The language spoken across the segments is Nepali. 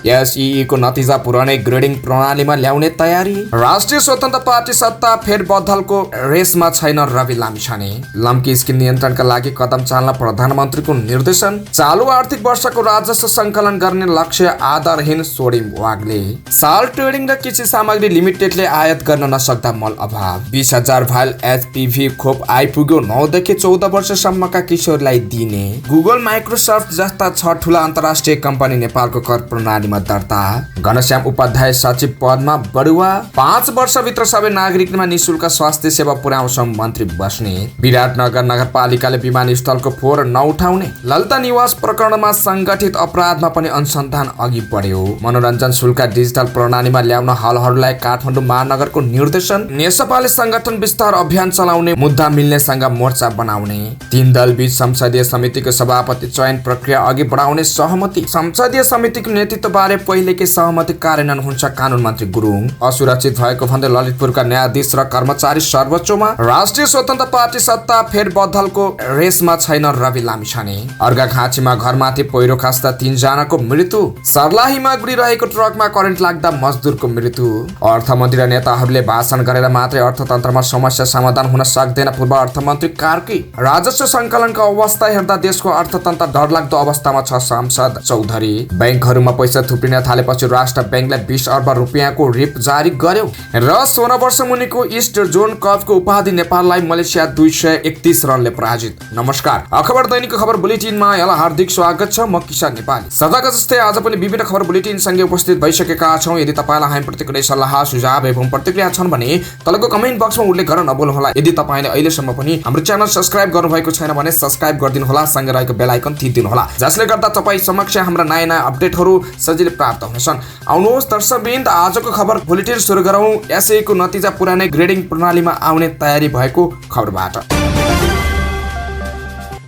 एसईई को नतिजा पुरानै ग्रेडिङ प्रणालीमा ल्याउने तयारी। राष्ट्रिय स्वतन्त्र पार्टी सत्ता फेरबदलको रेसमा छैन रवि लामिछाने। लम्की स्किम नियन्त्रणका लागि कदम चाल्न प्रधानमन्त्रीको निर्देशन। चालु आर्थिक वर्षको राजस्व सङ्कलन गर्ने लक्ष्य आधारहीन सोडिम वागले। साल ट्रेडिङ र कृषि सामग्री लिमिटेडले आयात गर्न नसक्दा मल अभाव। 20,000 भाइल एचपीभी खोप आइपुग्यो। 9 देखि 14 वर्षसम्मका किशोरलाई दिने। गुगल माइक्रोसफ्ट जस्ता 6 ठूला अन्तर्राष्ट्रिय कम्पनी नेपालको कर प्रणालीमा दर्ता। घनश्याम उपाध्याय सचिव पदमा बढुवा। 5 वर्षभित्र सबै नागरिकमा निशुल्क स्वास्थ्य सेवा पुर्याउँछ मन्त्री बस्ने। विराटनगर नगरपालिकाले विमानस्थलको फोहोर नउठाउने। ललिता निवास प्रकरणमा संगठित अपराधमा पनि अनुसन्धान अघि बढ्यो। मनोरञ्जन शुल्क डिजिटल प्रणालीमा ल्याउन हलहरूलाई काठमाडौँ महानगरको निर्देशन। नेसपाले संगठन विस्तार अभियान चलाउने। मुद्दा मिल्नेसँग मोर्चा बनाउने। 3 दल बीच संसदीय समितिको सभापति चयन प्रक्रिया अघि बढाउने सहमति। संसदीय समितिको नेतृत्वबारे पहिलेकै सहमति कार्यान्वयन हुन्छ कानून मन्त्री गुरुङ। असुरक्षित भएको भन्दै ललितपुरका न्यायाधीश र कर्मचारी सर्वोच्चमा। राष्ट्रिय स्वतन्त्र पार्टी सत्ता फेरबदलको रेसमा छैन रवि लामिछाने। अर्घाखाँचीमा घरमाथि पहिरो खस्दा 3 जनाको मृत्यु। सर्लाहीमा गुडिरहेको ट्रकमा करेन्ट लाग्दा मजदुरको मृत्यु। अर्थमन्त्री र नेताहरूले भाषण गरेर मात्रै अर्थतन्त्रमा समस्या समाधान हुन सक्दैन। पूर्व अर्थमन्त्री कार्की। राजस्व सङ्कलनको अवस्था हेर्दा देशको अर्थतन्त्र डरलाग्दो अवस्थामा छ सांसद चौधरी। बैंकहरूमा पैसा थुप्रिन थालेपछि राष्ट्र बैंकले 20 अर्ब रुपियाँको रिप जारी गर्यो। र 16 वर्ष मुनिको इस्ट जोन कपको उपाधि नेपाललाई मलेसिया 231 रनले पराजित। नमस्कार, खबर दैनिकको खबर बुलेटिनमा यहाँलाई हार्दिक स्वागत छ। म किसान नेपाली। सदाका जस्तै आज पनि विभिन्न खबर बुलेटिन सँगै उपस्थित भइसकेका छौँ। यदि तपाईलाई हामीप्रति कुनै सल्लाह सुझाव एवं प्रतिक्रिया छन् भने तलको कमेन्ट बक्समा उल्लेख गर्न नभुल्नुहोला। यदि तपाईले अहिलेसम्म पनि हाम्रो च्यानल सब्स्क्राइब गर्नुभएको छैन भने सब्स्क्राइब गरिदिनु होला। सँगै रहेको बेल आइकन थिचिदिनु होला, जसले गर्दा तपाईँ समक्ष हाम्रा नयाँ अपडेटहरू सजिलै प्राप्त हुनेछन्। आउनुहोस् दर्शकवृन्द, आजको खबर बुलेटिन सुरु गरौँ। एसईको नतिजा पुरानै ग्रेडिङ प्रणालीमा आउने तयारी भएको खबरबाट।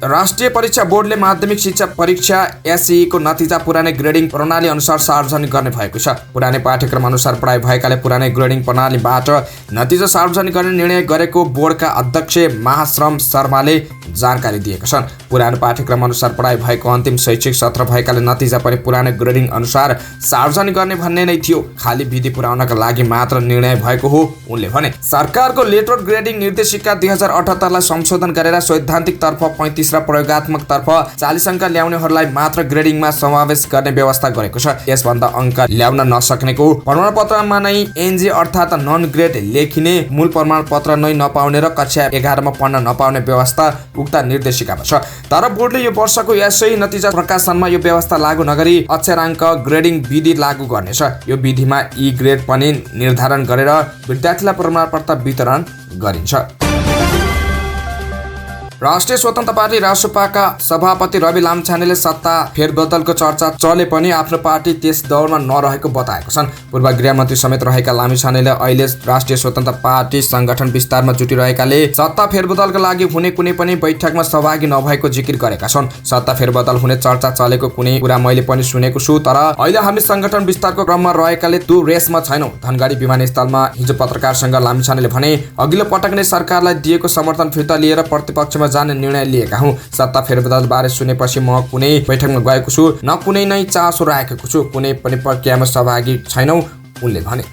राष्ट्रिय परीक्षा बोर्डले माध्यमिक शिक्षा परीक्षा एसईई को नतिजा पुरानै ग्रेडिङ प्रणाली अनुसार सार्वजनिक गर्ने भएको छ। पुरानै पाठ्यक्रम अनुसार पढाइ भएकाले पुरानै ग्रेडिङ प्रणालीबाट नतिजा सार्वजनिक गर्ने निर्णय गरेको बोर्डका अध्यक्ष महाश्रम शर्माले जानकारी दिएका छन्। पुरानो पाठ्यक्रम अनुसार पढाइ भएको अन्तिम शैक्षिक सत्र भएकाले नतिजा पनि पुरानै ग्रेडिङ अनुसार सार्वजनिक गर्ने भन्ने नै थियो। खाली विधि पुर्याउनका लागि मात्र निर्णय भएको हो उनले भने। सरकारको लेटर ग्रेडिङ निर्देशिका 2078 लाई संशोधन गरेर सैद्धान्तिक तर्फ 35 र प्रयोगात्मक तर्फ 40 अङ्क ल्याउनेहरूलाई मात्र ग्रेडिङमा समावेश गर्ने व्यवस्था गरेको छ। यसभन्दा अङ्क ल्याउन नसक्नेको प्रमाणपत्रमा नै एनजी अर्थात् नन ग्रेड लेखिने, मूल प्रमाणपत्र नै नपाउने र कक्षा 11 मा पढ्न नपाउने व्यवस्था उक्त निर्देशिकामा छ। तर बोर्डले यो वर्षको एसई नतिजा प्रकाशनमा यो व्यवस्था लागू नगरी अक्षराङ्क ग्रेडिङ विधि लागू गर्नेछ। यो विधिमा ई ग्रेड पनि निर्धारण गरेर विद्यार्थीलाई प्रमाणपत्र वितरण गरिन्छ। राष्ट्रिय स्वतन्त्र पार्टी रासपाका सभापति रवि लामिछानेले सत्ता फेरबदलको चर्चा चले पनि आफ्नो पार्टी त्यस दौरमा नरहेको बताएको छन्। पूर्व गृहमन्त्री समेत रहेका लामिछानेले अहिले राष्ट्रिय स्वतन्त्र पार्टी संगठन विस्तारमा जुटिरहेकाले सत्ता फेरबदलका लागि हुने कुनै पनि बैठकमा सहभागी नभएको जिकिर गरेका छन्। सत्ता फेरबदल हुने चर्चा चलेको कुनै कुरा मैले पनि सुनेको छु, तर अहिले हामी संगठन विस्तारको क्रममा रहेकाले त्यो रेसमा छैनौं। धनगढी विमानस्थलमा हिजो पत्रकारसँग लामिछानेले भने, अघिल्लो पटक नै सरकारलाई दिएको समर्थन फिर्ता लिएर प्रतिपक्षमा जाने निर्णय लिएका हौं। सत्ता फेरबदल बारे सुनेपछि म कुनै बैठकमा गएको छु न कुनै नै चासो राखेको छु। कुनै पनि प्रक्रियामा सहभागी छैनौं उनले भने।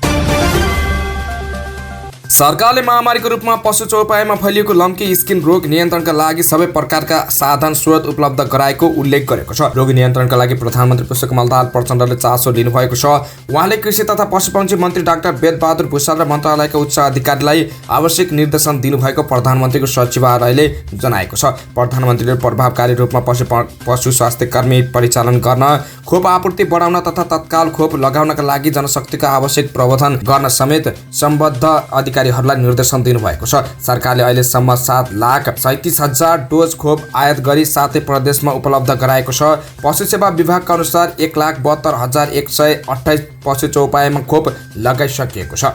सरकारले महामारीको रूपमा पशु चौपायामा फैलिएको लम्की स्किन रोग नियन्त्रणका लागि सबै प्रकारका साधन स्रोत उपलब्ध गराएको उल्लेख गरेको छ। रोग नियन्त्रणका लागि प्रधानमन्त्री पुष्पकमल दाहाल प्रचण्डले चासो लिनुभएको छ। उहाँले कृषि तथा पशुपक्षी मन्त्री डाक्टर वेदबहादुर भुषाल र मन्त्रालयका उच्च अधिकारीलाई आवश्यक निर्देशन दिनुभएको प्रधानमन्त्रीको सचिवालयले जनाएको छ। प्रधानमन्त्रीले प्रभावकारी रूपमा पशु स्वास्थ्य कर्मी परिचालन गर्न, खोप आपूर्ति बढाउन तथा तत्काल खोप लगाउनका लागि जनशक्तिको आवश्यक प्रबन्धन गर्न समेत सम्बद्ध अधिकारीहरूलाई निर्देशन दिनुभएको छ। सरकारले अहिलेसम्म 7,37,000 डोज खोप आयात गरी 7 प्रदेशमा उपलब्ध गराएको छ। पशु सेवा विभागका अनुसार 1,72,128 पशु चौपायामा खोप लगाइसकिएको छ।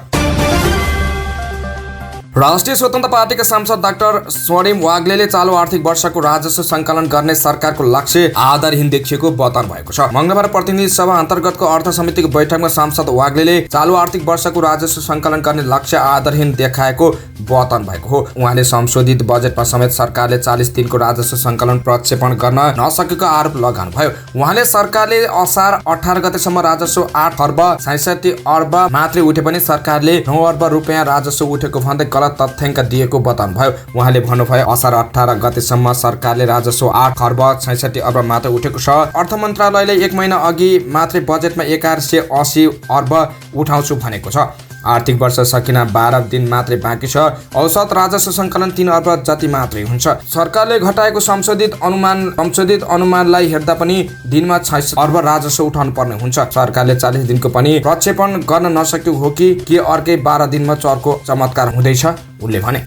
राष्ट्रिय स्वतन्त्र पार्टीका सांसद डाक्टर स्वर्णिम वाग्लेले चालू आर्थिक वर्षको राजस्व सङ्कलन गर्ने सरकारको लक्ष्य आधारहीन देखिएको बताउनु भएको छ। मंगलबार प्रतिनिधि सभा अन्तर्गतको अर्थ समितिको बैठकमा सांसद वाग्लेले चालू आर्थिक वर्षको राजस्व सङ्कलन गर्ने लक्ष्य आधारहीन देखाएको बताउनु भएको हो। उहाँले संशोधित बजेटमा समेत सरकारले 40 दिनको राजस्व सङ्कलन प्रक्षेपण गर्न नसकेको आरोप लगाउनुभयो। उहाँले सरकारले असार 18 गतेसम्म राजस्व 8 अर्ब 66 अर्ब मात्रै उठे पनि सरकारले 9 अर्ब रुपियाँ राजस्व उठेको भन्दै गलत तथ्याङ्क दिएको बताउनुभयो। उहाँले भन्नुभयो असार 18 गतेसम्म सरकारले राजस्व 8 अर्ब 66 अर्ब मात्रै उठेको छ। अर्थ मन्त्रालयले 1 महिना अघि मात्रै बजेटमा 1180 अर्ब उठाउँछु भनेको छ। आर्थिक वर्ष सकिन 12 दिन मात्रै बाँकी छ। औसत राजस्व सङ्कलन 3 अर्ब जति मात्रै हुन्छ। सरकारले घटाएको संशोधित अनुमानलाई हेर्दा पनि दिनमा 66 अर्ब राजस्व उठाउनु पर्ने हुन्छ। सरकारले 40 दिनको पनि प्रक्षेपण गर्न नसकेको हो कि अर्कै 12 दिनमा चर्को चमत्कार हुँदैछ, उनले भने।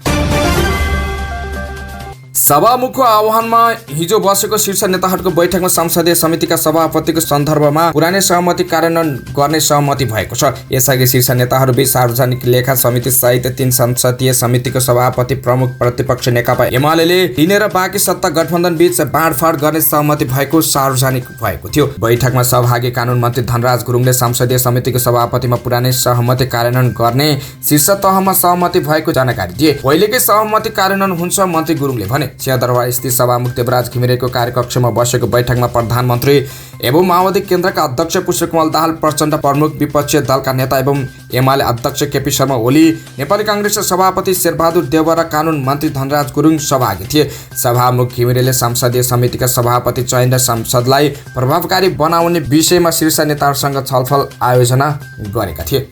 सभामुखको आह्वानमा हिजो बसेको शीर्ष नेताहरूको बैठकमा संसदीय समितिका सभापतिको सन्दर्भमा पुरानै सहमति कार्यान्वयन गर्ने सहमति भएको छ। यसअघि शीर्ष नेताहरूबीच सार्वजनिक लेखा समिति सहित 3 संसदीय समितिको सभापति प्रमुख प्रतिपक्ष नेकपा एमाले लिने र बाँकी सत्ता गठबन्धन बीच बाँडफाँड गर्ने सहमति भएको सार्वजनिक भएको थियो। बैठकमा सहभागी कानुन मन्त्री धनराज गुरुङले संसदीय समितिको सभापतिमा पुरानै सहमति कार्यान्वयन गर्ने शीर्ष तहमा सहमति भएको जानकारी दिए। पहिलेकै सहमति कार्यान्वयन हुन्छ, मन्त्री गुरुङले भने। सिंहदरबार स्थित सभामुख देवराज घिमिरेको कार्यकक्षमा बसेको बैठकमा प्रधानमन्त्री एवं माओवादी केन्द्रका अध्यक्ष पुष्पकमल दाहाल प्रचण्ड, प्रमुख विपक्षी दलका नेता एवं एमाले अध्यक्ष केपी शर्मा ओली, नेपाली काङ्ग्रेस सभापति शेरबहादुर देउवा र कानुन मन्त्री धनराज गुरुङ सहभागी थिए। सभामुख घिमिरेले संसदीय समितिका सभापति चयन र संसदलाई प्रभावकारी बनाउने विषयमा शीर्ष नेताहरूसँग छलफल आयोजना गरेका थिए।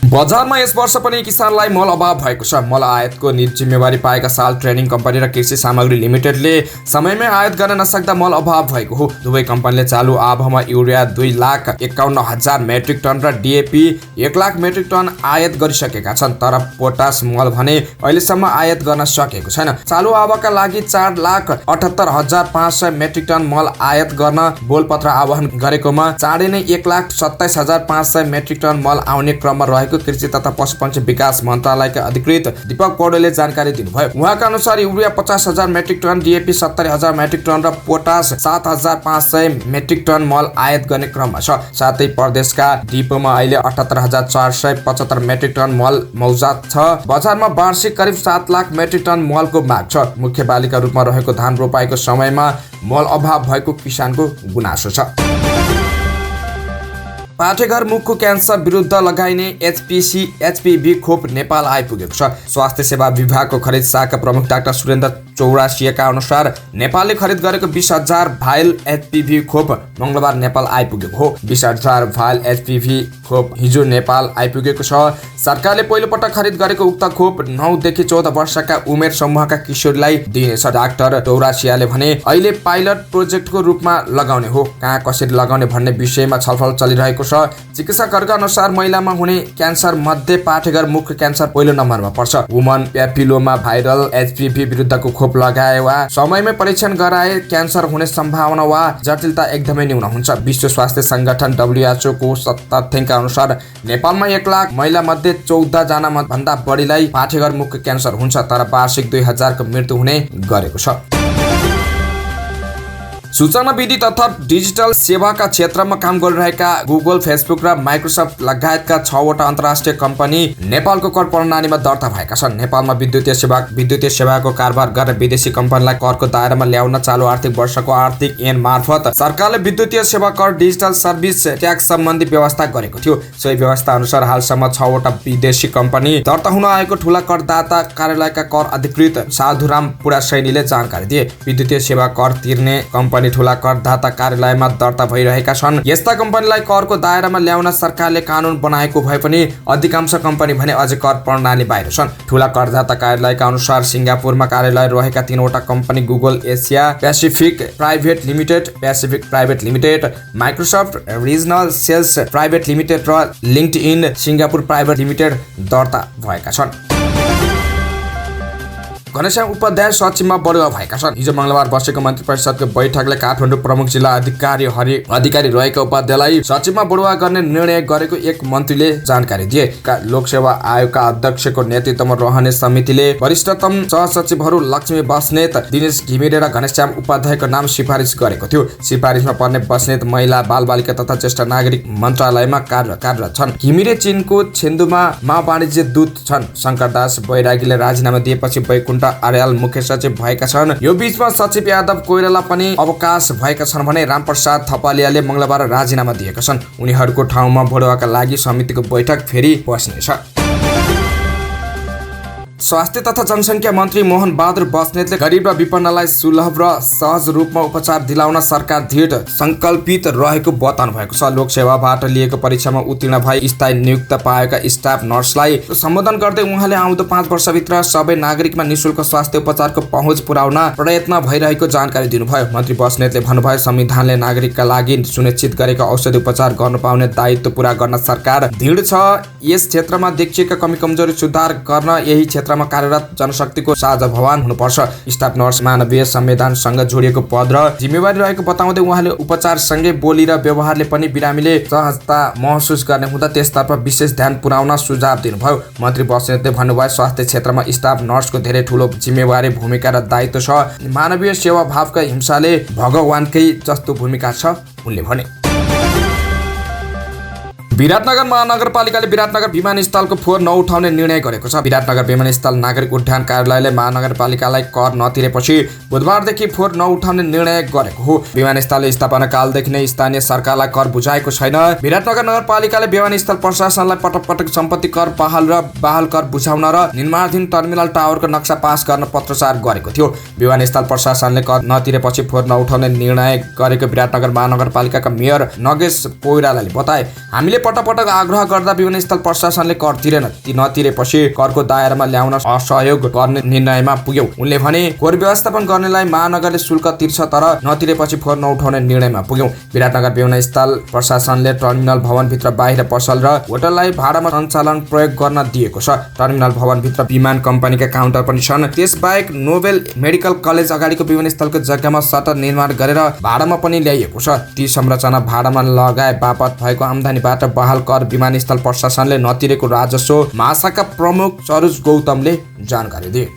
बजारमा यस वर्ष पनि किसानलाई मल अभाव भएको छ। मल आयातको जिम्मेवारी पाएका साल ट्रेडिङ कम्पनी र कृषि सामग्री लिमिटेडले समयमै आयात गर्न नसक्दा मल अभाव भएको हो। दुवै कम्पनीले चालु आबहमा युरिया 2,51,000 मेट्रिक टन र डिएपी 1 लाख मेट्रिक टन आयात गरिसकेका छन्, तर पोटास मल भने अहिलेसम्म आयात गर्न सकेको छैन। चालु आबका लागि 4,78,500 मेट्रिक टन मल आयात गर्न बोलपत्र आह्वान गरेकोमा चाँडै नै 1,27,500 मेट्रिक टन मल आउने क्रममा रहेको कृषि तथा पशुपक्षी विकास मन्त्रालयका अधिकृत दीपक पौडेलले जानकारी दिनुभयो। उहाँका अनुसार urea 50,000 metric ton, DAP 70,000 metric ton र पोटास 7,500 मेट्रिक टन मल आयात गर्ने क्रममा छ। साथै प्रदेशका डिपोमा अहिले 78,475 मेट्रिक टन मल मौजात छ। बजारमा वार्षिक करिब 7 लाख मेट्रिक टन मलको माग छ। मुख्य बालीका रूपमा रहेको धान रोपाइको समयमा मल अभाव भएको किसानको गुनासो छ। पाठेघर मुखको क्यान्सर विरुद्ध लगाइने HPV खोप नेपाल आइपुगेको छ। स्वास्थ्य सेवा विभागको खरिद शाखा प्रमुख डाक्टर सुरेन्द्र चौरासियाका अनुसार नेपालले खरिद गरेको 20,000 भाइल HPV खोप मंगलबार नेपाल आइपुगेको हो। 20,000 भाइल HPV खोप हिजो नेपाल आइपुगेको छ। सरकारले पहिलोपटक खरिद गरेको उक्त खोप 9 देखि 14 वर्षका उमेर समूहका किशोरलाई दिइनेछ। डाक्टर चौरासियाले भने अहिले पाइलट प्रोजेक्टको रूपमा लगाउने हो। कहाँ कसरी लगाउने भन्ने विषयमा छलफल चलिरहेको छ। चिकित्सकहरूका अनुसार महिलामा हुने क्यान्सर मध्ये पाठेघर मुख क्यान्सर पहिलो नम्बरमा पर्छ। वुमन प्यापिलोमा भाइरल HPV विरुद्धको खोप लगाए वा समयमै परीक्षण गराए क्यान्सर हुने सम्भावना वा जटिलता एकदमै न्यून हुन्छ। विश्व स्वास्थ्य संगठन WHO को तथ्याङ्क अनुसार नेपालमा 1 लाख महिला मध्ये 14 जना भन्दा बढीलाई पाठेघर मुख क्यान्सर हुन्छ, तर वार्षिक 2000 को मृत्यु हुने गरेको छ। सूचना विधि तथा डिजिटल सेवाका क्षेत्रमा काम गरिरहेका गुगल, फेसबुक र माइक्रोसफ्ट लगायतका 6 वटा अन्तर्राष्ट्रिय कम्पनी नेपालको कर प्रणालीमा दर्ता भएका छन्। नेपालमा विद्युतीय सेवाको कारोबार गर्ने विदेशी कम्पनीलाई करको दायरामा ल्याउन चालू आर्थिक वर्षको आर्थिक ऐन मार्फत सरकारले विद्युतीय सेवा कर, डिजिटल सर्भिस ट्याक्स सम्बन्धी व्यवस्था गरेको थियो। सोही व्यवस्था अनुसार हालसम्म 6 वटा विदेशी कम्पनी दर्ता हुन आएको ठूला करदाता कार्यालयका कर अधिकृत साधुराम पुरासैनीले जानकारी दिए। विद्युतीय सेवा कर तिर्ने कम्पनी ठूला करदाता कार्यालयमा दर्ता भइरहेका छन्। यस्ता कम्पनीलाई करको दायरामा ल्याउन सरकारले कानून बनाएको भए पनि अधिकांश कम्पनी भने अझै कर प्रणाली बाहिर छन्। ठूला करदाता कार्यालयका अनुसार सिङ्गापुरमा कार्यालय रहेका 3 वटा company Google Asia Pacific private limited, Microsoft regional sales private limited र लिङ्क्डइन सिङ्गापुर प्राइभेट लिमिटेड दर्ता भएका छन्। घनश्याम उपाध्याय सचिवमा बढुवा भएका छन्। हिजो मंगलबार बसेको मन्त्री परिषदको बैठकले काठमाडौँ प्रमुख जिल्ला अधिकारी रहेका उपाध्यायलाई सचिवमा बढुवा गर्ने निर्णय गरेको एक मन्त्रीले जानकारी दिए। लोकसेवा आयोगका अध्यक्षको नेतृत्वमा रहने समितिले वरिष्ठतम सहसचिवहरू लक्ष्मी बस्नेत, दिनेश घिमिरे र घनश्याम उपाध्यायको नाम सिफारिस गरेको थियो। सिफारिसमा पर्ने बस्नेत महिला बालबालिका तथा ज्येष्ठ नागरिक मन्त्रालयमा कार्यरत छन्। घिमिरे चीनको छेन्दुमा वाणिज्य दूत छन्। शंकरदास बैरागीले राजीनामा दिएपछि वैकुण्ठ अर्याल मुख्य सचिव भएका छन्। यो बीचमा सचिव यादव कोइराला पनि अवकाश भएका छन् भने रामप्रसाद थपालियाले मंगलबार राजीनामा दिएका छन्। उनीहरूको ठाउँमा बढुवाका लागि समितिको बैठक फेरि बस्नेछ। स्वास्थ्य तथा जनसङ्ख्या मन्त्री मोहन बहादुर बस्नेतले गरिब र विपन्नलाई सुलभ र सहज रूपमा उपचार दिलाउन सरकार दृढ संकल्पित रहेको बताउनु भएको छ। लोकसेवाबाट लिएको परीक्षामा उत्तीर्ण भई स्थायी नियुक्त पाएका स्टाफ नर्सलाई सम्बोधन गर्दै उहाँले आउँदो 5 वर्षभित्र सबै नागरिकमा निशुल्क स्वास्थ्य उपचारको पहुँच पुर्याउन प्रयत्न भइरहेको जानकारी दिनुभयो। मन्त्री बस्नेतले भन्नुभयो, संविधानले नागरिकका लागि सुनिश्चित गरेका औषधि उपचार गर्न पाउने दायित्व पूरा गर्न सरकार दृढ छ। यस क्षेत्रमा देखिएका कमी कमजोरी सुधार गर्न यही क्षेत्रमा कार्यरत जनशक्तिको साझा भवान हुनुपर्छ। स्टाफ नर्स मानवीय संविधानसँग जोडिएको पद र जिम्मेवारी रहेको बताउँदै उहाँले उपचारसँगै बोली र व्यवहारले पनि बिरामीले सहजता महसुस गर्ने हुँदा त्यसतर्फ विशेष ध्यान पुर्याउन सुझाव दिनुभयो। मन्त्री बस्नेतले भन्नुभयो, स्वास्थ्य क्षेत्रमा स्टाफ नर्सको धेरै ठूलो जिम्मेवारी भूमिका र दायित्व छ। मानवीय सेवा भावका हिंसाले भगवानकै जस्तो भूमिका छ उनले भने। विराटनगर महानगरपालिकाले विराटनगर विमानस्थलको फोहोर नउठाउने निर्णय गरेको छ। विराटनगर विमानस्थल नागरिक उड्डयन कार्यालयले महानगरपालिकालाई कर नतिरेपछि बुधबारदेखि फोहोर नउठाउने निर्णय गरेको हो। विमानस्थल स्थापना कालदेखि नै स्थानीय सरकारलाई कर बुझाएको छैन। विराटनगर नगरपालिकाले विमानस्थल प्रशासनलाई पटक पटक सम्पत्ति कर बहाल कर बुझाउन र निर्माणाधीन टर्मिनल टावरको नक्सा पास गर्न पत्रचार गरेको थियो। विमानस्थल प्रशासनले कर नतिरेपछि फोहोर नउठाउने निर्णय गरेको विराटनगर महानगरपालिकाका मेयर नगेश कोइरालाले बताए। हामीले पटक आग्रह गर्दा विमानस्थल प्रशासनले कर तिरेन। नतिरेपछि करको दायरामा ल्याउन असहयोग गर्ने निर्णयमा पुग्यौं। उनले भने, फोहोर व्यवस्थापन गर्नेलाई महानगरले शुल्क तिर्छ, तर नतिरेपछि फोहोर नउठाउने निर्णयमा पुग्यौं। विराटनगर विमानस्थल प्रशासनले टर्मिनल भवनभित्र बाहिर पसल र होटललाई भाडामा सञ्चालन प्रयोग गर्न दिएको छ। टर्मिनल भवनभित्र विमान कम्पनीका काउन्टर पनि छन्। त्यसबाहेक नोबेल मेडिकल कलेज अगाडिको विमानस्थलको जग्गामा सटर निर्माण गरेर भाडामा पनि ल्याइएको छ। ती संरचना भाडामा लगाए बापत भएको आम्दानीबाट बहाल कर विमानस्थल प्रशासनले नतिरेको राजस्व महाशाखा प्रमुख सरोज गौतमले जानकारी दिए।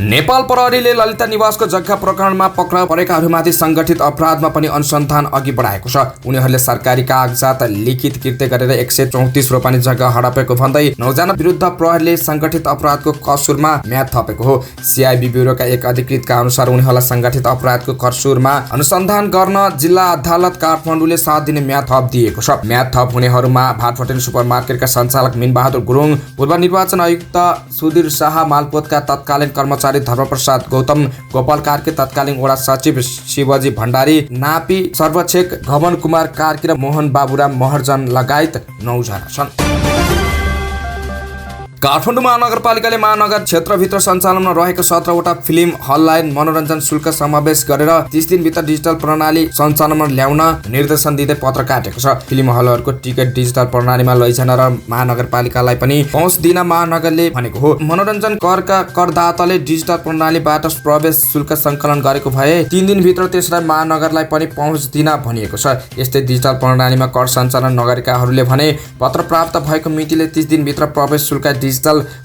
नेपाल प्रहरीले ललिता निवासको जग्गा प्रकरणमा पक्राउ परेकाहरूमाथि संगठित अपराधमा पनि अनुसन्धान अघि बढाएको छ। उनीहरूले सरकारी कागजात लिखित कृत्य गरेर 134 रोपनी जग्गा हडपेको भन्दै 9 जना विरुद्ध प्रहरीले संगठित अपराधको कसुरमा म्याद थपेको हो। सीआईबी ब्युरोका एक अधिकृतका अनुसार उनीहरूलाई संगठित अपराधको कसुरमा अनुसन्धान गर्न जिल्ला अदालत काठमाडौँले 7 दिने म्याद थप दिएको छ। म्याद थप हुनेहरूमा भाटपटेल सुपरमार्केटका सञ्चालक मिनबहादुर गुरुङ, पूर्व निर्वाचन आयुक्त सुधीर शाह, मालपोतका तत्कालीन कर्मचारी धर्मप्रसाद गौतम, गोपाल कार्की तत्कालीन वडा सचिव शिवजी भण्डारी, नापी सर्वक्षेक घमन कुमार कार्की र मोहन बाबुराम महर्जन लगायत 9 जना छन्। काठमाडौँ महानगरपालिकाले महानगर क्षेत्रभित्र सञ्चालनमा रहेको 17 वटा फिल्म हललाई मनोरञ्जन शुल्क समावेश गरेर 30 दिनभित्र डिजिटल प्रणाली सञ्चालनमा ल्याउन निर्देशन दिँदै पत्र काटेको छ। फिल्म हलहरूको टिकट डिजिटल प्रणालीमा लैजान र महानगरपालिकालाई पनि पहुँच दिन महानगरले भनेको हो। मनोरञ्जन करका करदाताले डिजिटल प्रणालीबाट प्रवेश शुल्क सङ्कलन गरेको भए 3 दिनभित्र त्यसलाई महानगरलाई पनि पहुँच दिन भनिएको छ। यस्तै डिजिटल प्रणालीमा कर सञ्चालन नगरेकाहरूले भने पत्र प्राप्त भएको मितिले 30 दिनभित्र प्रवेश शुल्क डिजिटल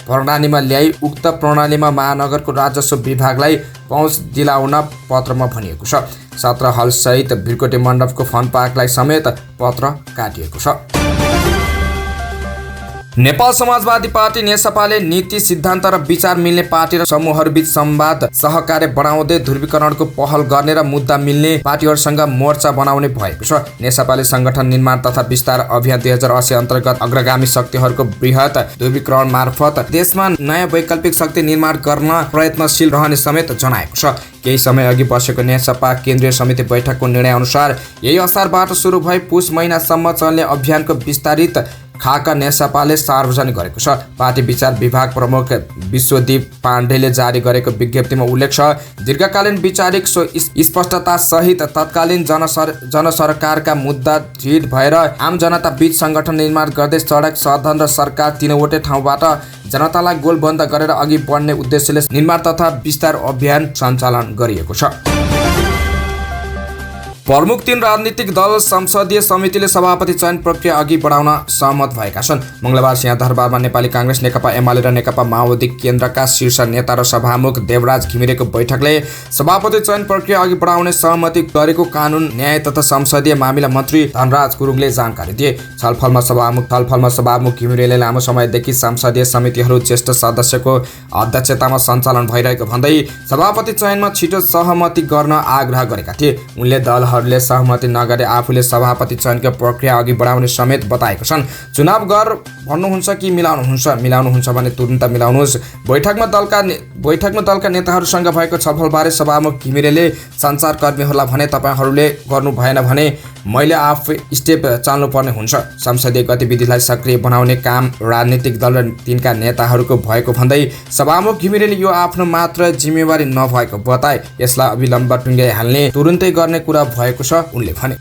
प्रणालीमा ल्याई उक्त प्रणालीमा महानगरको राजस्व विभागलाई पहुँच दिलाउन पत्रमा भनिएको छ। 17 हल सहित भिरकोटे मण्डपको फन पार्कलाई समेत पत्र काटिएको छ। नेपाल समाजवादी पार्टी नेसपाले नीति सिद्धान्त र विचार मिल्ने पार्टी र समूहहरूबीच संवाद सहकार्य बढाउँदै ध्रुवीकरणको पहल गर्ने र मुद्दा मिल्ने पार्टीहरूसँग मोर्चा बनाउने भएको छ। नेसपाले संगठन निर्माण तथा विस्तार अभियान 2080 अन्तर्गत अग्रगामी शक्तिहरूको बृहत ध्रुवीकरण मार्फत देशमा नयाँ वैकल्पिक शक्ति निर्माण गर्न प्रयत्नशील रहने समेत जनाएको छ। केही समय अघि बसेको नेसपा केन्द्रीय समिति बैठकको निर्णय अनुसार यही असारबाट सुरु भई पुष महिनासम्म चल्ने अभियानको विस्तारित खाका नेसापाले सार्वजनिक गरेको छ। पार्टी विचार विभाग प्रमुख विश्वदीप पाण्डेले जारी गरेको विज्ञप्तिमा उल्लेख छ, दीर्घकालीन वैचारिक स्पष्टता सहित तत्कालीन जनसरकारका मुद्दा दृढ भएर आम जनता बीच संगठन निर्माण गर्दै सडक, सदन र सरकार तीनवटै ठाउँबाट जनतालाई गोलबन्द गरेर अघि बढ्ने उद्देश्यले निर्माण तथा विस्तार अभियान सञ्चालन गरिएको छ। प्रमुख 3 राजनीतिक दल संसदीय समितिले सभापति चयन प्रक्रिया अघि बढाउन सहमत भएका छन्। मंगलबार सिंहदरबारमा नेपाली कांग्रेस, नेकपा एमाले र नेकपा माओवादी केन्द्रका शीर्ष नेता र सभामुख देवराज घिमिरेको बैठकले सभापति चयन प्रक्रिया अघि बढाउने सहमति गरेको कानुन, न्याय तथा संसदीय मामिला मन्त्री धनराज गुरुङले जानकारी दिए। छलफलमा सभामुख घिमिरेले लामो समयदेखि संसदीय समितिहरू ज्येष्ठ सदस्यको अध्यक्षतामा सञ्चालन भइरहेको भन्दै सभापति चयनमा छिटो सहमति गर्न आग्रह गरेका थिए। उनले दलहरूले सहमति नगरे आफूले सभापति चयनको प्रक्रिया अघि बढाउने समेत बताएको छन्। चुनाव गर भन्नुहुन्छ कि मिलाउनुहुन्छ भने तुरुन्त मिलाउनुहोस्। बैठकमा दलका नेताहरूसँग भएको छलफलबारे सभामुख घिमिरेले सञ्चारकर्मीहरूलाई भने, तपाईहरूले गर्नु भएन भने मैले आफै स्टेप चाल्नुपर्ने हुन्छ। संसदीय गतिविधिलाई सक्रिय बनाउने काम राजनीतिक दल र तिनका नेताहरूको भएको भन्दै सभामुख घिमिरेले यो आफ्नो मात्र जिम्मेवारी नभएको बताए। यसलाई अविलम्ब टुङ्ग्याइहाल्ने, तुरुन्तै गर्ने कुरा भएको छ उनले भने।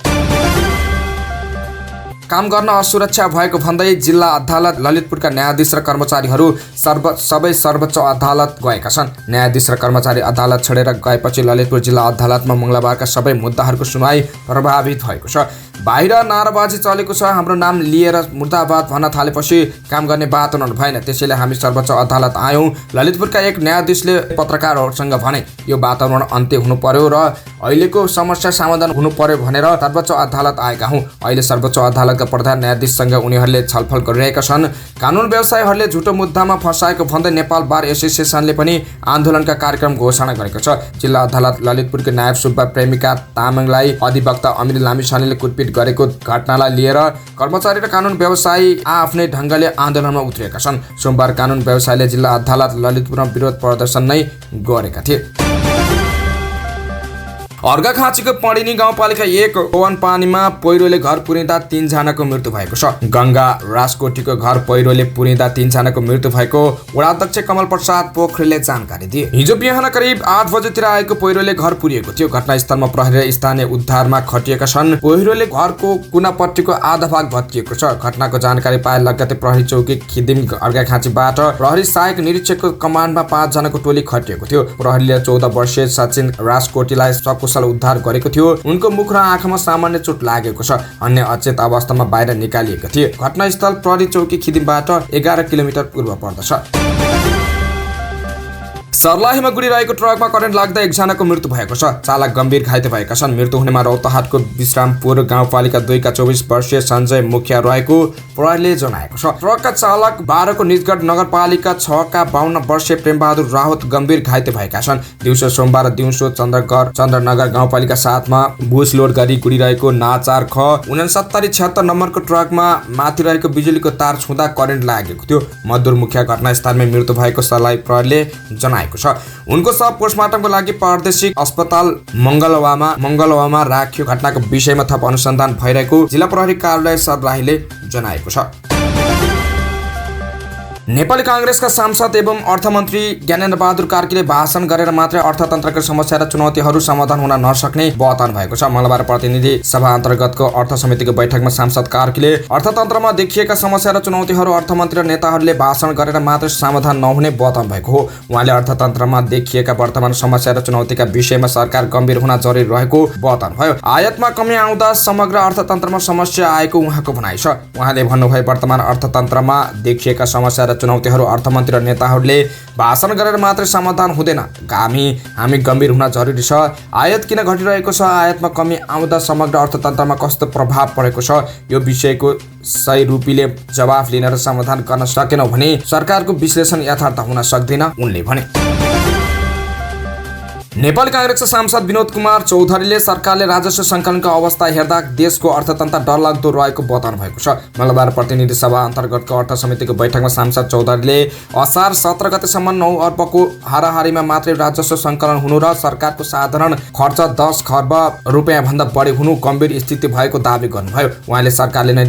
काम गर्न असुरक्षा भएको भन्दै जिल्ला अदालत ललितपुरका न्यायाधीश र कर्मचारीहरू सबै सर्वोच्च अदालत गएका छन्। न्यायाधीश र कर्मचारी अदालत छोडेर गएपछि ललितपुर जिल्ला अदालतमा मंगलबारका सबै मुद्दाहरूको सुनवाई प्रभावित भएको छ। बाहिर नाराबाजी चलेको छ, हाम्रो नाम लिएर मुर्दाबाद भन्न थालेपछि काम गर्ने वातावरण भएन, त्यसैले हामी सर्वोच्च अदालत आयौँ। ललितपुरका एक न्यायाधीशले पत्रकारहरूसँग भने, यो वातावरण अन्त्य हुनु पर्यो र अहिलेको समस्या समाधान हुनु पर्यो भनेर सर्वोच्च अदालत आएका हौँ। अहिले सर्वोच्च अदालतका प्रधान न्यायाधीशसँग उनीहरूले छलफल गरिरहेका छन्। कानुन व्यवसायीहरूले झुटो मुद्दामा फसाएको भन्दै नेपाल बार एसोसिएसनले पनि आन्दोलनका कार्यक्रम घोषणा गरेको छ। जिल्ला अदालत ललितपुरको नायब सुब्बा प्रेमिका तामाङलाई अधिवक्ता अमिर लामिछानेले कुटपिट गरेको घटनालाई लिएर कर्मचारी र कानुन व्यवसायी आफ्नै ढङ्गले आन्दोलनमा उत्रिएका छन्। सोमबार कानुन व्यवसायीले जिल्ला अदालत ललितपुरमा विरोध प्रदर्शन नै गरेका थिए। अर्घाखाँचीको पडिनी गाउँपालिका 1 ओवन पानीमा पहिरोले घर पुरिँदा 3 जनाको मृत्यु भएको छ। गंगा राजकोटीको घर पहिरोले पुरिँदा 3 जनाको मृत्यु भएको वडाध्यक्ष कमल प्रसाद पोखरेलले जानकारी दिए। हिजो बिहान करिब 8 बजेतिर आएको पहिरोले घर पुरिएको थियो। घटनास्थलमा प्रहरी र स्थानीय उद्धारमा खटिएका छन्। पहिरोले घरको कुनापट्टिको आधा भाग भत्किएको छ। घटनाको जानकारी पाए लगतै प्रहरी चौकी खिदिम अर्घाखाँचीबाट प्रहरी सहायक निरीक्षकको कमान्डमा 5 जनाको टोली खटिएको थियो। प्रहरीले 14 वर्षीय सचिन राजकोटीलाई सकुशल उद्धार गरेको थियो। उनको मुख र आँखामा सामान्य चोट लागेको छ। अन्य अचेत अवस्थामा बाहिर निकालिएका थिए। घटनास्थल प्रहरी चौकी खिदिमबाट 11 किलोमिटर पूर्व पर्दछ। सर्लाहीमा गुडिरहेको ट्रकमा करेन्ट लाग्दा 1 जनाको मृत्यु भएको छ। चालक गम्भीर घाइते भएका छन्। मृत्यु हुनेमा रौतहाटको विश्रामपुर गाउँपालिका 2 का 24 वर्षीय सञ्जय मुखिया रहेको प्रहरीले जनाएको छ। ट्रकका चालक 12 को निजगढ नगरपालिका 6 का 52 वर्षीय प्रेमबहादुर राउत गम्भीर घाइते भएका छन्। दिउँसो सोमबार दिउँसो चन्द्रनगर गाउँपालिका 7 मा बुस लोड गरी गुडिरहेको नाचार ख 6976 नम्बरको ट्रकमा माथि रहेको बिजुलीको तार छुँदा करेन्ट लागेको थियो। मजदुर मुखिया घटनास्थलमै मृत्यु भएको सर्लाही प्रहरीले जनाएको छ। उनको शव पोस्टमार्टमको लागि प्रादेशिक अस्पताल मंगलवामा राखियो। घटनाको विषयमा थप अनुसन्धान भइरहेको जिल्ला प्रहरी कार्यालय सर्लाहीले जनाएको छ। नेपाली कांग्रेसका सांसद एवं अर्थमन्त्री ज्ञानेन्द्र बहादुर कार्कीले भाषण गरेर मात्रै अर्थतन्त्रका समस्या र चुनौतीहरू समाधान हुन नसक्ने बताउनु भएको छ। मंगलबार प्रतिनिधि सभा अन्तर्गतको अर्थ समितिको बैठकमा सांसद कार्कीले अर्थतन्त्रमा देखिएका समस्या र चुनौतीहरू अर्थमन्त्री र नेताहरूले भाषण गरेर मात्रै समाधान नहुने बताउनु भएको हो। उहाँले अर्थतन्त्रमा देखिएका वर्तमान समस्या र चुनौतीका विषयमा सरकार गम्भीर हुन जरुरी रहेको बताउनुभयो। आयातमा कमी आउँदा समग्र अर्थतन्त्रमा समस्या आएको उहाँको भनाइ छ। उहाँले भन्नुभयो, वर्तमान अर्थतन्त्रमा देखिएका समस्या र चुनौतीहरू अर्थमन्त्री र नेताहरूले भाषण गरेर मात्रै समाधान हुँदैन। हामी गम्भीर हुन जरुरी छ। आयात किन घटिरहेको छ, आयातमा कमी आउँदा समग्र अर्थतन्त्रमा कस्तो प्रभाव परेको छ, यो विषयको सही रूपले जवाफ लिन र समाधान गर्न सकेनौं भने सरकारको विश्लेषण यथार्थ हुन सक्दैन उनले भने। नेपाली कांग्रेसका सांसद विनोद कुमार चौधरीले सरकारले राजस्व सङ्कलनको अवस्था हेर्दा देशको अर्थतन्त्र डरलाग्दो रहेको बताउनु भएको छ। मंगलबार प्रतिनिधि सभा अन्तर्गतको अर्थ समितिको बैठकमा सांसद चौधरीले असार 17 गतेसम्म 9 अर्बको हाराहारीमा मात्रै राजस्व सङ्कलन हुनु र सरकारको साधारण खर्च 10 खर्ब रुपियाँ भन्दा बढी हुनु गम्भीर स्थिति भएको दावी गर्नुभयो। उहाँले सरकारले नै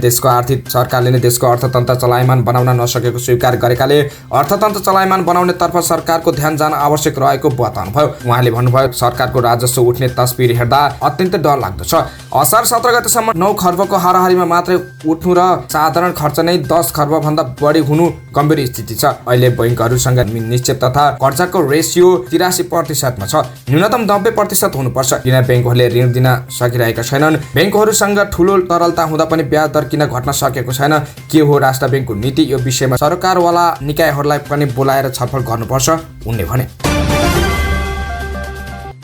देशको अर्थतन्त्र चलायमान बनाउन नसकेको स्वीकार गरेकाले अर्थतन्त्र चलायमान बनाउने तर्फ सरकारको ध्यान जान आवश्यक रहेको बताउनुभयो। उहाँले भन्नुभयो, सरकारको राजस्व उठ्ने तस्बिर हेर्दा अत्यन्त डर लाग्दो छ। असार 17 गतेसम्म 9 खर्बको हाराहारीमा मात्रै उठ्नु र साधारण खर्च नै 10 खर्ब भन्दा बढी हुनु गम्भीर स्थिति छ। अहिले बैंकहरूसँग निश्चित तथा कर्जाको रेसियो 83% मा छ। न्यूनतम 90% हुनुपर्छ। किन बैंकहरूले ऋण दिन सकिरहेका छैनन्? बैंकहरूसँग ठूलो तरलता हुँदा पनि ब्याज दर किन घट्न सकेको छैन? के हो राष्ट्र बैंकको नीति? यो विषयमा सरकारवाला निकायहरूलाई पनि बोलाएर छलफल गर्नुपर्छ उनले भने।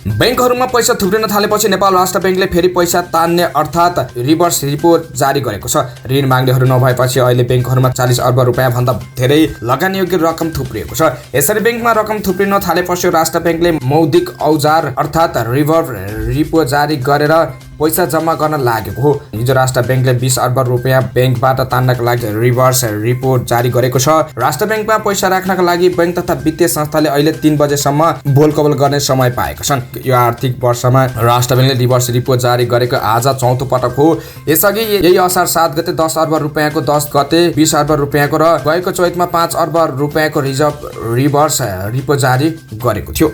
बैंकहरूमा पैसा थुप्रिन थालेपछि नेपाल राष्ट्र बैंकले फेरि पैसा तान्ने अर्थात् रिभर्स रिपो जारी गरेको छ। ऋण माग्नेहरू नभएपछि अहिले बैंकहरूमा 40 अर्ब रुपियाँ भन्दा धेरै लगानीयोग्य रकम थुप्रिएको छ। यसरी बैंकमा रकम थुप्रिन थालेपछि राष्ट्र बैंकले मौद्रिक औजार अर्थात् रिभर्स रिपो जारी गरेर पैसा जम्मा गर्न लागेको हो। हिजो राष्ट्र बैंकले 20 अर्ब रुपियाँ बैंकबाट तान्नका लागि रिभर्स रिपो जारी गरेको छ। राष्ट्र बैंकमा पैसा राख्नका लागि बैंक तथा वित्तीय संस्थाले अहिले 3 बजेसम्म बोलकबोल गर्ने समय पाएका छन्। यो आर्थिक वर्षमा राष्ट्र बैंकले रिभर्स रिपो जारी गरेको आज 4औं पटक हो। यसअघि यही असार 7 गते 10 अर्ब रुपियाँको, 10 गते 20 अर्ब रुपियाँको र गएको चैतमा 5 अर्ब रुपियाँको रिभर्स रिपो जारी गरेको थियो।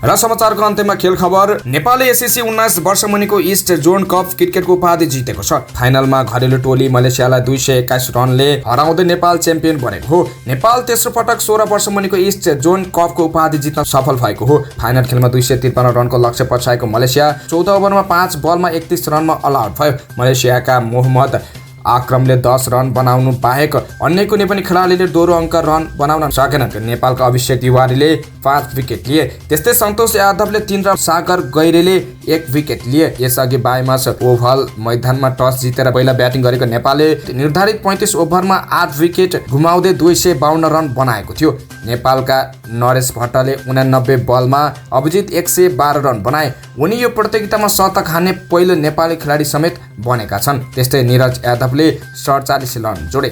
र समाचारको अन्त्यमा खेल खबर। नेपालले एसएससी 19 वर्ष मुनिको इस्ट जोन कप क्रिकेटको उपाधि जितेको छ। फाइनलमा घरेलु टोली मलेसियालाई 221 रनले हराउँदै नेपाल च्याम्पियन बनेको हो। नेपाल तेस्रो पटक 16 वर्ष मुनिको इस्ट जोन कपको उपाधि जित्न सफल भएको हो। फाइनल खेलमा 253 रनको लक्ष्य पछाएको मलेसिया 14 ओभरमा 5 बलमा 31 रनमा अल आउट भयो। मलेसियाका मोहम्मद आक्रमले 10 रन बनाउनु बाहेक अन्य कुनै पनि खेलाडीले दोहोरो अङ्क रन बनाउन सकेनन्। नेपालका अभिषेक तिवारीले 5 विकेट लिए। त्यस्तै सन्तोष यादवले 3 र सागर गैरेले 1 विकेट लिए। यसअघि बाइमास ओभल मैदानमा टस जितेर पहिला ब्याटिङ गरेको नेपालले निर्धारित 35 ओभरमा 8 विकेट गुमाउँदै 252 रन बनाएको थियो। नेपालका नरेश भट्टले 89 बलमा अभिजित 112 रन बनाए। उनी यो प्रतियोगितामा शतक हान्ने पहिलो नेपाली खेलाडी समेत बनेका छन्। त्यस्तै निरज यादवले 47 रन जोडे।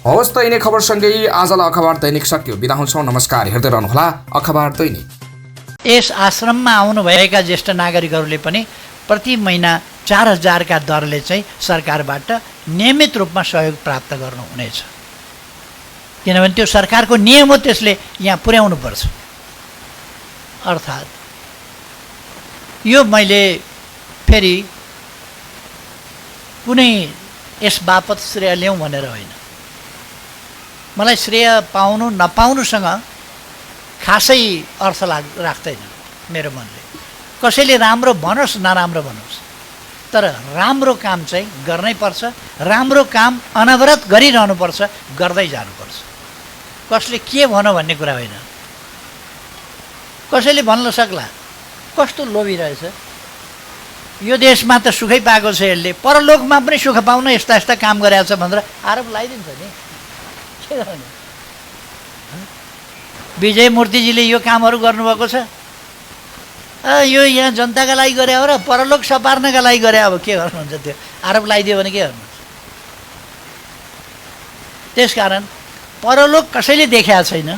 हवस् त यिनै खबरसँगै आजलाई अखबार दैनिक सक्यो। बिदा हुन्छौँ। नमस्कार। हेर्दै रहनुहोला अखबार दैनिक। यस आश्रममा आउनुभएका ज्येष्ठ नागरिकहरूले पनि प्रति महिना 4000 का दरले चाहिँ सरकारबाट नियमित रूपमा सहयोग प्राप्त गर्नुहुनेछ। किनभने त्यो सरकारको नियम हो, त्यसले यहाँ पुर्याउनु पर्छ। अर्थात् यो मैले फेरि कुनै यस बापत श्रेय ल्याउँ भनेर होइन। मलाई श्रेय पाउनु नपाउनुसँग खासै अर्थ राख्दैन मेरो मनले। कसैले राम्रो भनोस् नराम्रो भनोस्, तर राम्रो काम चाहिँ गर्नै पर्छ। राम्रो काम अनवरत गरिरहनुपर्छ, गर्दै जानुपर्छ। कसले के भनौँ भन्ने कुरा होइन। कसैले भन्न सक्ला कस्तो लोभी रहेछ, यो देशमा त सुखै पाएको छ, यसले परलोकमा पनि सुख पाउन यस्ता यस्ता काम गरेको छ भनेर आरोप लगाइदिन्छ नि। के गर्ने? विजय मूर्तिजीले यो कामहरू गर्नुभएको छ, यो यहाँ जनताका लागि गरे हो र परलोक सपार्नका लागि गरे। अब के गर्नुहुन्छ? त्यो आरोप लगाइदियो भने के गर्नुहुन्छ? त्यसकारण परलोक कसैले देखाएको छैन,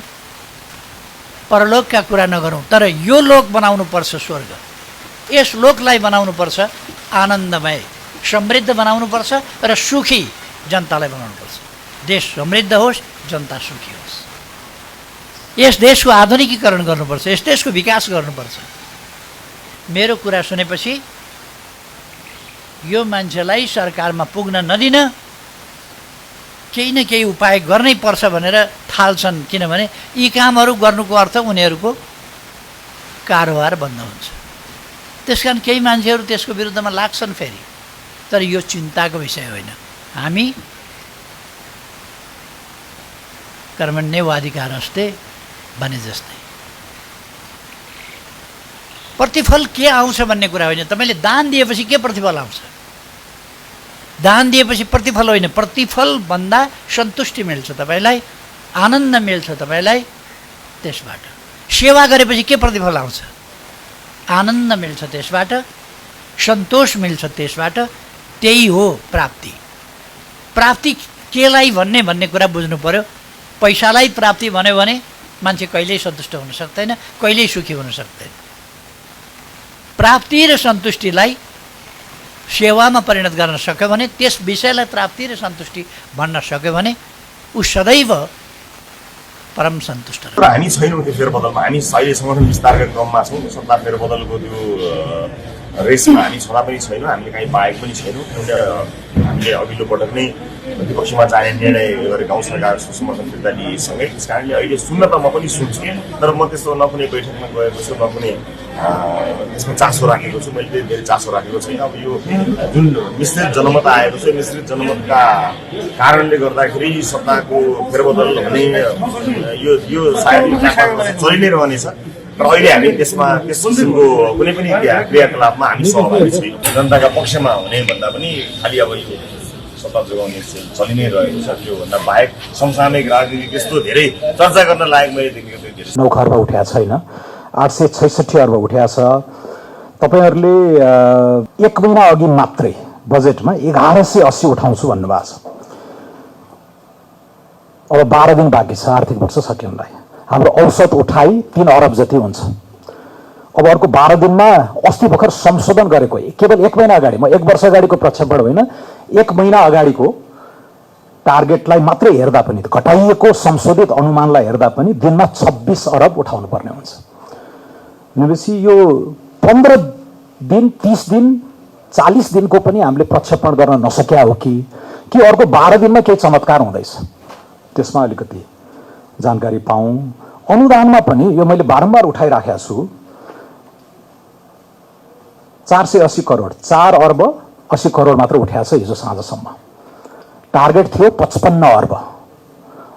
परलोकका कुरा नगरौँ, तर यो लोक बनाउनु पर्छ स्वर्ग। यस लोकलाई बनाउनु पर्छ आनन्दमय, समृद्ध बनाउनु पर्छ र सुखी जनतालाई बनाउनु पर्छ। देश समृद्ध होस्, जनता सुखी होस्। यस देशको आधुनिकीकरण गर्नुपर्छ, यस देशको विकास गर्नुपर्छ। मेरो कुरा सुनेपछि यो मान्छेलाई सरकारमा पुग्न नदिन केही न केही उपाय गर्नै पर्छ भनेर थाल्छन्। किनभने यी कामहरू गर्नुको अर्थ उनीहरूको कारोबार बन्द हुन्छ। त्यसकारण केही मान्छेहरू त्यसको विरुद्धमा लाग्छन् फेरि, तर यो चिन्ताको विषय होइन। हामी कर्मण्येवाधिकारस्ते भने जस्तै प्रतिफल के आउँछ भन्ने कुरा होइन। तपाईँले दान दिएपछि के प्रतिफल आउँछ? दान दिएपछि प्रतिफल होइन, प्रतिफल भन्दा सन्तुष्टि मिल्छ, तपाईँलाई आनन्द मिल्छ, तपाईँलाई त्यसबाट। सेवा गरेपछि के प्रतिफल आउँछ? आनन्द मिल्छ त्यसबाट, सन्तोष मिल्छ त्यसबाट। त्यही हो प्राप्ति। प्राप्ति केलाई भन्ने कुरा बुझ्नु पर्यो। पैसालाई प्राप्ति भन्यो भने मान्छे कहिल्यै सन्तुष्ट हुन सक्दैन, कहिल्यै सुखी हुन सक्दैन। प्राप्ति र सन्तुष्टिलाई सेवामा परिणत गर्न सक्यो भने, त्यस विषयलाई प्राप्ति र सन्तुष्टि भन्न सक्यो भने ऊ सदैव परम सन्तुष्ट र हामी छैनौँ त्यो फेरबदलमा। हामी अहिले संगठन विस्तारका क्रममा छौँ। सत्ता फेरबदलको त्यो रेसमा हामी छँदा पनि छैनौँ, हामीले कहीँ पाएको पनि छैनौँ। हामीले अघिल्लो पटक नै विपक्षमा जाने निर्णय गरेर गाउँ सरकारको समर्थन फिर्ता लिएसँगै। त्यस कारणले अहिले सुन्न त म पनि सुन्छु, तर म त्यस्तो न कुनै बैठकमा गएको छु, न कुनै त्यसमा चासो राखेको छु। मैले धेरै चासो राखेको छैन। अब यो जुन मिश्रित जनमत आएको छ, मिश्रित जनमतका कारणले गर्दाखेरि सत्ताको फेरबदल हुने यो सायद चलि नै रहनेछ। तर अहिले हामी त्यसमा त्यस किसिमको कुनै पनि क्रियाकलापमा हामी सहभागी छैनौँ। जनताका पक्षमा हुने भन्दा पनि खालि अब यो सत्ता जोगाउने चलि नै रहेको छ। त्योभन्दा बाहेक समसामयिक राजनीति त्यस्तो धेरै चर्चा गर्न लायक मैले देखेको थिएँ। 9 खर्ब उठ्या छैन, 866 अर्ब उठ्या छ। तपाईँहरूले 1 महिना अघि मात्रै बजेटमा 1180 उठाउँछु भन्नुभएको छ। अब 12 दिन बाँकी छ आर्थिक वर्ष सकिनलाई। हाम्रो औसत उठाइ 3 अरब जति हुन्छ। अब अर्को 12 दिनमा अस्ति भर्खर संशोधन गरेको केवल 1 महिना अगाडि, म 1 वर्ष अगाडिको प्रक्षेपण होइन, 1 महिना अगाडिको टार्गेटलाई मात्रै हेर्दा पनि, घटाइएको संशोधित अनुमानलाई हेर्दा पनि दिनमा 26 अरब उठाउनु पर्ने हुन्छ। भनेपछि यो 15 दिन, 30 दिन, 40 दिनको पनि हामीले प्रक्षेपण गर्न नसक्या हो कि अर्को 12 दिनमा केही चमत्कार हुँदैछ? त्यसमा अलिकति जानकारी पाऊँ। अनुदानमा पनि यो मैले बारम्बार उठाइराखेको छु। 480 करोड, 4 अर्ब 80 करोड मात्र उठाएको छ हिजो साँझसम्म। टार्गेट थियो 55 अर्ब।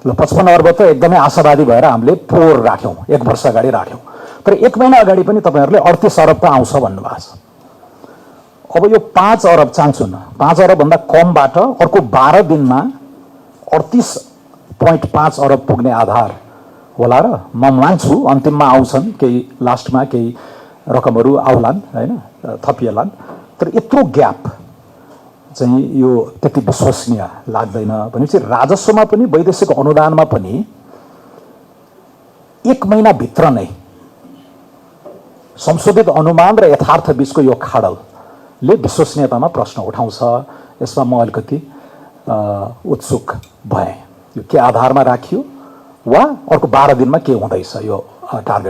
ल 55 अर्ब त एकदमै आशावादी भएर हामीले पोहोर राख्यौँ, 1 वर्ष अगाडि राख्यौँ। तर 1 महिना अगाडि पनि तपाईँहरूले 38 अरब त आउँछ भन्नुभएको छ। अब यो 5 अरब चाहन्छु न, 5 अरबभन्दा कमबाट अर्को 12 दिनमा 38.5 अरब पुग्ने आधार होला र म मान्छु अन्तिममा आउँछन्, केही लास्टमा केही रकमहरू आउलान् होइन, थपिएलान्। तर यत्रो ग्याप चाहिँ यो त्यति विश्वसनीय लाग्दैन। भनेपछि राजस्वमा पनि वैदेशिक अनुदानमा पनि 1 महिनाभित्र नै संशोधित अनुमान र यथार्थ बीचको यो खाडलले विश्वसनीयतामा प्रश्न उठाउँछ। यसमा म अलिकति उत्सुक भएँ। यो के आधारमा राखियो वा अर्को 12 दिनमा के हुँदैछ यो टार्गेट